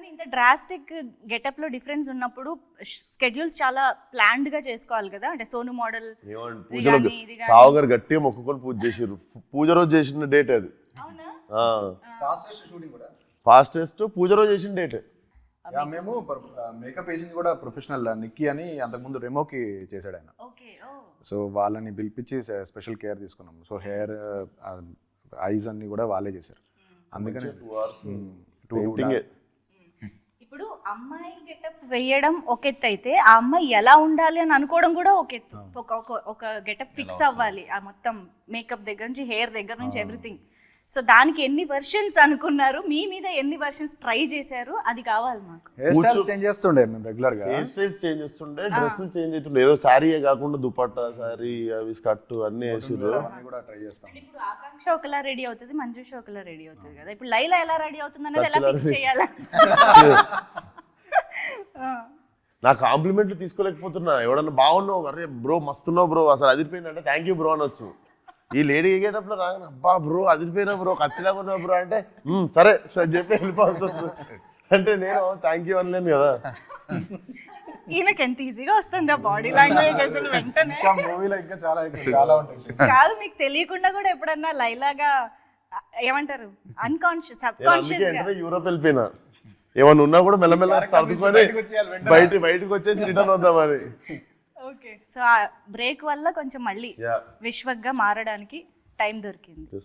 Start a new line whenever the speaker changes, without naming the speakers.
కానీ ఇంత drastic getup లో డిఫరెన్స్ ఉన్నప్పుడు స్కెడ్యూల్స్ చాలా ప్లాన్డ్ గా చేసుకోవాలి కదా, అంటే సోను మోడల్
పూజలో సావుగారు గట్టిగా మొక్కుకొని పూజ చేసారు. పూజ రోజు చేసిన డేట్ అది. ఫాస్టెస్ట్ పూజ రోజు చేసిన డేట్.
మేము మేకప్ వేసింది కూడా ప్రొఫెషనల్ నిక్కీ అని, అంతకుముందు రెమోకి చేశాడు ఆయన. సో వాళ్ళని పిలిపించి స్పెషల్ కేర్ తీసుకున్నాం. సో హెయిర్ ఐస్ అన్ని కూడా వాళ్ళే చేశారు. అందుకని
ఇప్పుడు అమ్మాయి గెటప్ వేయడం ఒక ఎత్తు అయితే, ఆ అమ్మాయి ఎలా ఉండాలి అని అనుకోవడం కూడా ఒక ఎత్తు. ఒక గెటప్ ఫిక్స్ అవ్వాలి, ఆ మొత్తం మేకప్ దగ్గర నుంచి హెయిర్ దగ్గర నుంచి ఎవ్రీథింగ్. సో దానికి ఎన్ని వర్షన్స్ అనుకున్నారు, మీ మీద ఎన్ని వర్షన్స్ ట్రై చేశారు, అది కావాలి మాకు.
హెయిర్ స్టైల్స్ చేంజ్ చేస్తుండే మేము రెగ్యులర్ గా.
హెయిర్ స్టైల్స్ చేంజ్ చేస్తుండే, డ్రెస్సులు చేంజ్ అవుతుండే. ఏదో శారీయే కాకుండా దుపట్టా, శారీ, అవి స్కర్ట్ అన్ని వేసారు.
కూడా ట్రై చేస్తాం.
ఇప్పుడు ఆకాంక్ష ఒకలా రెడీ అవుతుంది, మంజుష ఒకలా రెడీ అవుతుంది కదా. ఇప్పుడు లైలా ఎలా రెడీ అవుతుంది అనేది ఎలా ఫిక్స్ చేయాలి?
నా కాంప్లిమెంట్లు తీసుకోలేకపోతున్నా. ఎవడన్నా బాగున్నావు, అరే బ్రో మస్తున్నావు బ్రో, అసలు అదిరిపోయిందంటే థ్యాంక్ యూ బ్రో అనొచ్చు. ఈ లేడీ ఎగేటప్పుడు రాగానే అబ్బా బ్రో అదిరిపోయినా బ్రో, కత్తిలాగా ఉన్నావు బ్రో అంటే సరే అని చెప్పి వెళ్ళిపోవాల్సి వస్తుంది. అంటే నేను థ్యాంక్ యూ అనలేను కదా.
ఈయనకి ఎంత ఈజీగా వస్తుంది ఆ బాడీ లాంగ్వేజ్ అసలు వెంటనే.
మూవీలో ఇంకా చాలా ఉంటాయి.
కాదు, మీకు తెలియకుండా కూడా ఎప్పుడన్నా లైలాగా ఏమంటారు అన్కాన్షియస్ సబ్ కాన్షియస్ గా
యూరోప్ వెళ్ళిపోయినా, ఏమన్నా ఉన్నా కూడా మెల్లమెల్ల సర్దుకొని బయటకు వచ్చేసి రిటర్న్ అవుతామని.
ఓకే, సో ఆ బ్రేక్ వల్ల కొంచెం మళ్ళీ విశ్వక్గా మారడానికి టైం దొరికింది.